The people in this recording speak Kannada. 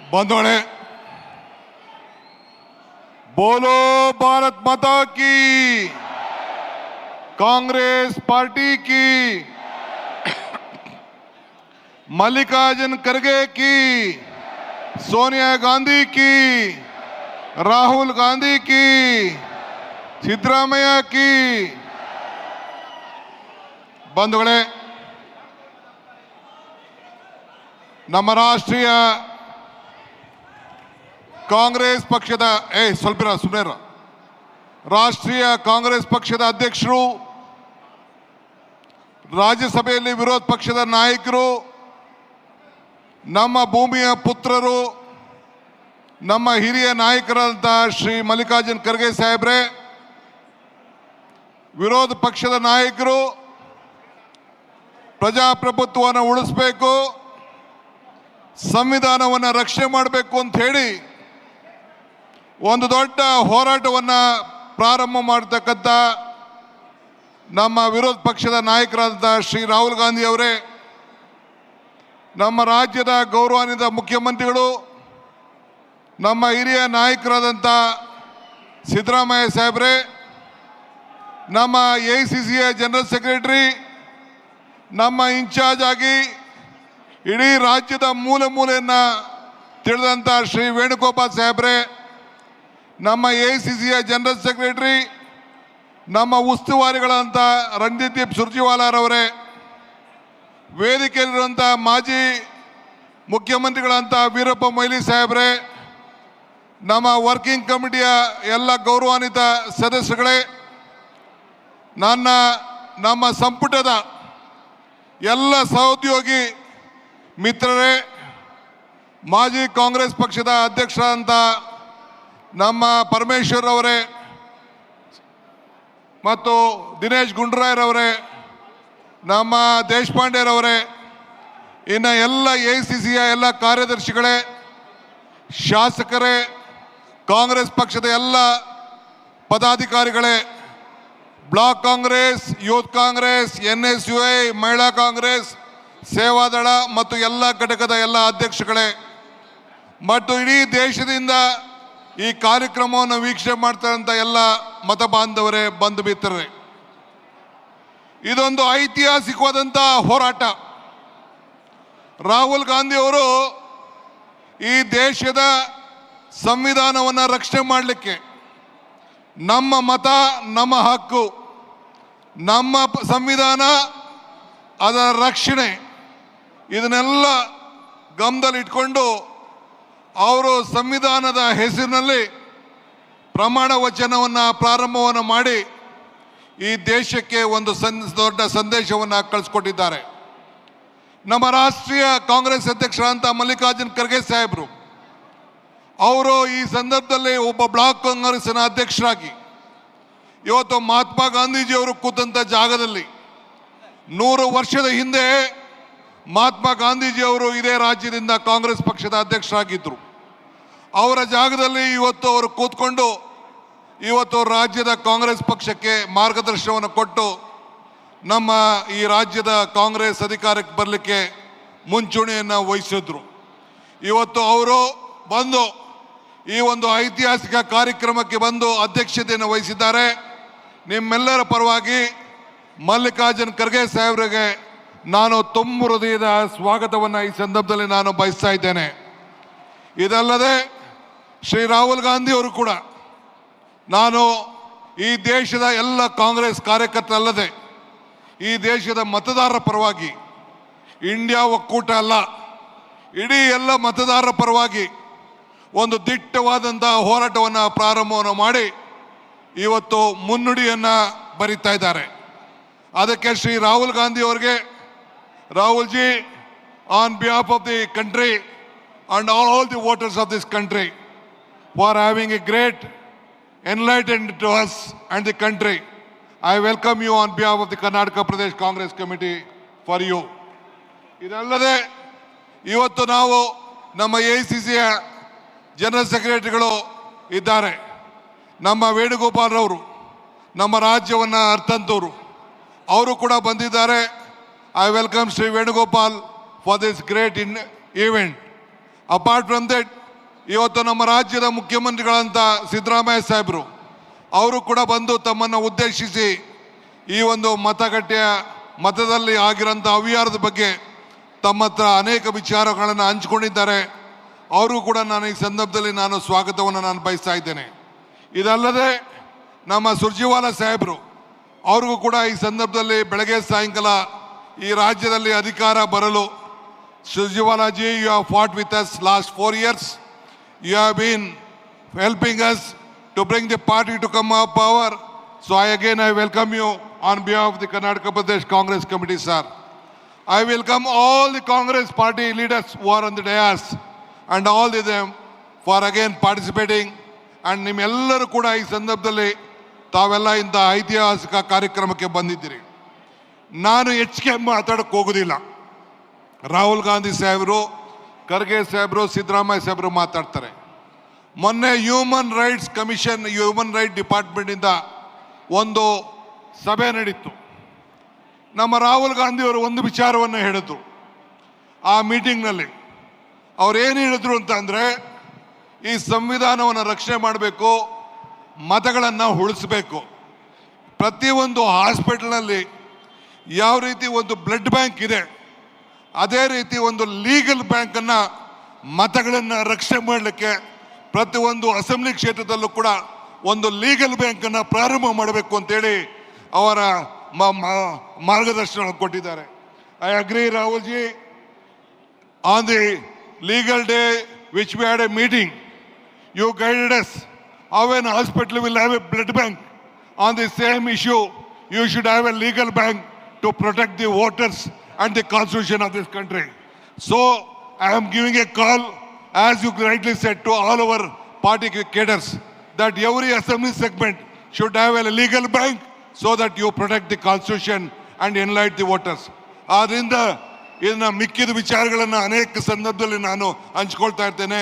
बंधुगळे, बोलो भारत माता की, कांग्रेस पार्टी की, मल्लिकार्जुन खड़गे की, सोनिया गांधी की, राहुल गांधी की, सिद्धरामಯ್ಯ की। बंधुगळे, ನಮ್ಮ ರಾಷ್ಟ್ರೀಯ ಕಾಂಗ್ರೆಸ್ ಪಕ್ಷದ ಸುಮ್ನೇರ ರಾಷ್ಟ್ರೀಯ ಕಾಂಗ್ರೆಸ್ ಪಕ್ಷದ ಅಧ್ಯಕ್ಷರು, ರಾಜ್ಯಸಭೆಯಲ್ಲಿ ವಿರೋಧ ಪಕ್ಷದ ನಾಯಕರು, ನಮ್ಮ ಭೂಮಿಯ ಪುತ್ರರು, ನಮ್ಮ ಹಿರಿಯ ನಾಯಕರಾದ ಶ್ರೀ ಮಲ್ಲಿಕಾರ್ಜುನ್ ಖರ್ಗೆ ಸಾಹೇಬ್ರೆ, ವಿರೋಧ ಪಕ್ಷದ ನಾಯಕರು, ಪ್ರಜಾಪ್ರಭುತ್ವವನ್ನು ಉಳಿಸಬೇಕು, ಸಂವಿಧಾನವನ್ನು ರಕ್ಷಣೆ ಮಾಡಬೇಕು ಅಂತ ಹೇಳಿ ಒಂದು ದೊಡ್ಡ ಹೋರಾಟವನ್ನು ಪ್ರಾರಂಭ ಮಾಡತಕ್ಕಂಥ ನಮ್ಮ ವಿರೋಧ ಪಕ್ಷದ ನಾಯಕರಾದ ಶ್ರೀ ರಾಹುಲ್ ಗಾಂಧಿ ಅವರೇ, ನಮ್ಮ ರಾಜ್ಯದ ಗೌರವಾನ್ವಿತ ಮುಖ್ಯಮಂತ್ರಿಗಳು, ನಮ್ಮ ಹಿರಿಯ ನಾಯಕರಾದಂಥ ಸಿದ್ದರಾಮಯ್ಯ ಸಾಹೇಬ್ರೆ, ನಮ್ಮ AICCಯ ಜನರಲ್ ಸೆಕ್ರೆಟರಿ, ನಮ್ಮ ಇನ್ಚಾರ್ಜ್ ಆಗಿ ಇಡೀ ರಾಜ್ಯದ ಮೂಲೆ ಮೂಲೆಯನ್ನು ತಿಳಿದಂಥ ಶ್ರೀ ವೇಣುಗೋಪಾಲ್ ಸಾಹೇಬ್ರೆ, ನಮ್ಮ AICCಯ ಜನರಲ್ ಸೆಕ್ರೆಟರಿ, ನಮ್ಮ ಉಸ್ತುವಾರಿಗಳಂಥ ರಣದೀಪ್ ಸುರ್ಜೇವಾಲಾರವರೇ, ವೇದಿಕೆಯಲ್ಲಿರುವಂಥ ಮಾಜಿ ಮುಖ್ಯಮಂತ್ರಿಗಳಂಥ ವೀರಪ್ಪ ಮೊಯ್ಲಿ ಸಾಹೇಬ್ರೆ, ನಮ್ಮ ವರ್ಕಿಂಗ್ ಕಮಿಟಿಯ ಎಲ್ಲ ಗೌರವಾನ್ವಿತ ಸದಸ್ಯರುಗಳೇ, ನಮ್ಮ ಸಂಪುಟದ ಎಲ್ಲ ಸಹೋದ್ಯೋಗಿ ಮಿತ್ರರೇ, ಮಾಜಿ ಕಾಂಗ್ರೆಸ್ ಪಕ್ಷದ ಅಧ್ಯಕ್ಷರಾದಂಥ ನಮ್ಮ ಪರಮೇಶ್ವರ್ ಅವರೇ ಮತ್ತು ದಿನೇಶ್ ಗುಂಡೂರಾಯರವರೇ, ನಮ್ಮ ದೇಶಪಾಂಡೆರವರೇ, ಇನ್ನು ಎಲ್ಲ AICCಯ ಎಲ್ಲ ಕಾರ್ಯದರ್ಶಿಗಳೇ, ಶಾಸಕರೇ, ಕಾಂಗ್ರೆಸ್ ಪಕ್ಷದ ಎಲ್ಲ ಪದಾಧಿಕಾರಿಗಳೇ, block Congress, youth Congress, NSUI, Mahila Congress, ಸೇವಾದಳ ಮತ್ತು ಎಲ್ಲ ಘಟಕದ ಎಲ್ಲ ಅಧ್ಯಕ್ಷಗಳೇ ಮತ್ತು ಇಡೀ ದೇಶದಿಂದ ಈ ಕಾರ್ಯಕ್ರಮವನ್ನು ವೀಕ್ಷಣೆ ಮಾಡ್ತಾರಂಥ ಎಲ್ಲ ಮತ ಬಾಂಧವರೇ, ಬಂಧು ಮಿತ್ರರೇ, ಇದೊಂದು ಐತಿಹಾಸಿಕವಾದಂಥ ಹೋರಾಟ. ರಾಹುಲ್ ಗಾಂಧಿ ಅವರು ಈ ದೇಶದ ಸಂವಿಧಾನವನ್ನು ರಕ್ಷಣೆ ಮಾಡಲಿಕ್ಕೆ, ನಮ್ಮ ಮತ ನಮ್ಮ ಹಕ್ಕು, ನಮ್ಮ ಸಂವಿಧಾನ ಅದರ ರಕ್ಷಣೆ, ಇದನ್ನೆಲ್ಲ ಗಮನದಲ್ಲಿ ಇಟ್ಕೊಂಡು ಅವರು ಸಂವಿಧಾನದ ಹೆಸರಿನಲ್ಲಿ ಪ್ರಮಾಣ ವಚನವನ್ನು ಪ್ರಾರಂಭವನ್ನು ಮಾಡಿ ಈ ದೇಶಕ್ಕೆ ಒಂದು ದೊಡ್ಡ ಸಂದೇಶವನ್ನು ಕಳಿಸ್ಕೊಟ್ಟಿದ್ದಾರೆ. ನಮ್ಮ ರಾಷ್ಟ್ರೀಯ ಕಾಂಗ್ರೆಸ್ ಅಧ್ಯಕ್ಷರಾದಂಥ ಮಲ್ಲಿಕಾರ್ಜುನ್ ಖರ್ಗೆ ಸಾಹೇಬರು ಅವರು ಈ ಸಂದರ್ಭದಲ್ಲಿ ಒಬ್ಬ ಬ್ಲಾಕ್ ಕಾಂಗ್ರೆಸ್ನ ಅಧ್ಯಕ್ಷರಾಗಿ ಇವತ್ತು ಮಹಾತ್ಮ ಗಾಂಧೀಜಿಯವರು ಕೂತಂಥ ಜಾಗದಲ್ಲಿ 100 ವರ್ಷದ ಹಿಂದೆ ಮಹಾತ್ಮ ಗಾಂಧೀಜಿಯವರು ಇದೇ ರಾಜ್ಯದಿಂದ ಕಾಂಗ್ರೆಸ್ ಪಕ್ಷದ ಅಧ್ಯಕ್ಷರಾಗಿದ್ದರು. ಅವರ ಜಾಗದಲ್ಲಿ ಇವತ್ತು ಅವರು ಕೂತ್ಕೊಂಡು ಇವತ್ತು ರಾಜ್ಯದ ಕಾಂಗ್ರೆಸ್ ಪಕ್ಷಕ್ಕೆ ಮಾರ್ಗದರ್ಶನವನ್ನು ಕೊಟ್ಟು ನಮ್ಮ ಈ ರಾಜ್ಯದ ಕಾಂಗ್ರೆಸ್ ಅಧಿಕಾರಕ್ಕೆ ಬರಲಿಕ್ಕೆ ಮುಂಚೂಣಿಯನ್ನು ವಹಿಸಿದ್ರು. ಇವತ್ತು ಅವರು ಬಂದು ಈ ಒಂದು ಐತಿಹಾಸಿಕ ಕಾರ್ಯಕ್ರಮಕ್ಕೆ ಬಂದು ಅಧ್ಯಕ್ಷತೆಯನ್ನು ವಹಿಸಿದ್ದಾರೆ. ನಿಮ್ಮೆಲ್ಲರ ಪರವಾಗಿ ಮಲ್ಲಿಕಾರ್ಜುನ್ ಖರ್ಗೆ ಸಾಹೇಬರಿಗೆ ನಾನು ತುಂಬ ಹೃದಯದ ಸ್ವಾಗತವನ್ನು ಈ ಸಂದರ್ಭದಲ್ಲಿ ನಾನು ಬಯಸ್ತಾ ಇದ್ದೇನೆ. ಇದಲ್ಲದೆ ಶ್ರೀ ರಾಹುಲ್ ಗಾಂಧಿ ಅವರು ಕೂಡ ನಾನು ಈ ದೇಶದ ಎಲ್ಲ ಕಾಂಗ್ರೆಸ್ ಕಾರ್ಯಕರ್ತರಲ್ಲದೆ ಈ ದೇಶದ ಮತದಾರರ ಪರವಾಗಿ, ಇಂಡಿಯಾ ಒಕ್ಕೂಟ ಅಲ್ಲ, ಇಡೀ ಎಲ್ಲ ಮತದಾರರ ಪರವಾಗಿ ಒಂದು ದಿಟ್ಟವಾದಂಥ ಹೋರಾಟವನ್ನು ಪ್ರಾರಂಭವನ್ನು ಮಾಡಿ ಇವತ್ತು ಮುನ್ನುಡಿಯನ್ನು ಬರಿತಾ ಇದ್ದಾರೆ. ಅದಕ್ಕೆ ಶ್ರೀ ರಾಹುಲ್ ಗಾಂಧಿ ಅವರಿಗೆ, Rahul G, on behalf of the country and all the voters of this country for having a great enlightenment to us and the country, I welcome you on behalf of the Karnataka Pradesh Congress Committee for you. ಇದಲ್ಲದೆ ಇವತ್ತು ನಾವು ನಮ್ಮ AICCಯ ಜನರಲ್ ಸೆಕ್ರೆಟರಿಗಳು ಇದ್ದಾರೆ. ನಮ್ಮ ವೇಣುಗೋಪಾಲ್ ಅವರು ನಮ್ಮ ರಾಜ್ಯವನ್ನು ಅರ್ಥಂತವರು, ಅವರು ಕೂಡ ಬಂದಿದ್ದಾರೆ. I welcome Sri Venugopal for this great event. Apart from that, ಇವತ್ತು ನಮ್ಮ ರಾಜ್ಯದ ಮುಖ್ಯಮಂತ್ರಿಗಳಂತ ಸಿದ್ದರಾಮಯ್ಯ ಸಾಹೇಬರು ಅವರು ಕೂಡ ಬಂದು ತಮ್ಮನ್ನು ಉದ್ದೇಶಿಸಿ ಈ ಒಂದು ಮತದಲ್ಲಿ ಆಗಿರೋಂಥ ಅವ್ಯವಹಾರದ ಬಗ್ಗೆ ತಮ್ಮ ಹತ್ರ ಅನೇಕ ವಿಚಾರಗಳನ್ನು ಹಂಚಿಕೊಂಡಿದ್ದಾರೆ. ಅವರು ಕೂಡ ನಾನು ಈ ಸಂದರ್ಭದಲ್ಲಿ ಸ್ವಾಗತವನ್ನು ಬಯಸ್ತಾ ಇದ್ದೇನೆ. ಇದಲ್ಲದೆ ನಮ್ಮ ಸುರ್ಜೇವಾಲಾ ಸಾಹೇಬರು ಅವ್ರಿಗೂ ಕೂಡ ಈ ಸಂದರ್ಭದಲ್ಲಿ ಬೆಳಗ್ಗೆ ಸಾಯಂಕಾಲ ಈ ರಾಜ್ಯದಲ್ಲಿ ಅಧಿಕಾರ ಬರಲು, ಸುರ್ಜೇವಾಲಾಜಿ, you have fought with us last 4 years. You have been helping us to bring the party to come up power. So I welcome you on behalf of the Karnataka Pradesh Congress Committee, sir. I welcome all the Congress party leaders who are on the dais and all of them for again participating. And ನಿಮ್ಮೆಲ್ಲರೂ ಕೂಡ ಈ ಸಂದರ್ಭದಲ್ಲಿ ತಾವೆಲ್ಲ ಇಂಥ ಐತಿಹಾಸಿಕ ಕಾರ್ಯಕ್ರಮಕ್ಕೆ ಬಂದಿದ್ದೀರಿ. ನಾನು ಹೆಚ್ಚಿಗೆ ಮಾತಾಡಕ್ಕೆ ಹೋಗೋದಿಲ್ಲ. ರಾಹುಲ್ ಗಾಂಧಿ ಸಾಹೇಬರು, ಖರ್ಗೆ ಸಾಹೇಬರು, ಸಿದ್ದರಾಮಯ್ಯ ಸಾಹೇಬರು ಮಾತಾಡ್ತಾರೆ. ಮೊನ್ನೆ human rights commission, human right ಡಿಪಾರ್ಟ್ಮೆಂಟಿಂದ ಒಂದು ಸಭೆ ನಡೀತು. ನಮ್ಮ ರಾಹುಲ್ ಗಾಂಧಿಯವರು ಒಂದು ವಿಚಾರವನ್ನು ಹೇಳಿದ್ರು ಆ ಮೀಟಿಂಗ್ನಲ್ಲಿ. ಅವ್ರು ಏನು ಹೇಳಿದ್ರು ಅಂತಂದರೆ, ಈ ಸಂವಿಧಾನವನ್ನು ರಕ್ಷಣೆ ಮಾಡಬೇಕು, ಮತಗಳನ್ನು ಉಳಿಸಬೇಕು. ಪ್ರತಿಯೊಂದು ಹಾಸ್ಪಿಟಲ್ನಲ್ಲಿ ಯಾವ ರೀತಿ ಒಂದು ಬ್ಲಡ್ ಬ್ಯಾಂಕ್ ಇದೆ, ಅದೇ ರೀತಿ ಒಂದು ಲೀಗಲ್ ಬ್ಯಾಂಕನ್ನು ಮತಗಳನ್ನು ರಕ್ಷಣೆ ಮಾಡಲಿಕ್ಕೆ ಪ್ರತಿಯೊಂದು ಅಸೆಂಬ್ಲಿ ಕ್ಷೇತ್ರದಲ್ಲೂ ಕೂಡ ಒಂದು ಲೀಗಲ್ ಬ್ಯಾಂಕನ್ನು ಪ್ರಾರಂಭ ಮಾಡಬೇಕು ಅಂತೇಳಿ ಅವರ ಮಾರ್ಗದರ್ಶನ ಕೊಟ್ಟಿದ್ದಾರೆ. I agree Rahul G. On the legal day which we had a meeting, you guided us how an hospital will have a blood bank. On the same issue, you should have a legal bank to protect the voters and the constitution of this country. So I am giving a call, as you rightly said, to all our party cadres that every assembly segment should have a legal bank so that you protect the constitution and enlighten the voters. ಆದ್ರಿಂದ ಇದನ್ನ ಮಿಕ್ಕಿದ ವಿಚಾರಗಳನ್ನು ಅನೇಕ ಸಂದರ್ಭದಲ್ಲಿ ನಾನು ಹಂಚ್ಕೊಳ್ತಾ ಇರ್ತೇನೆ.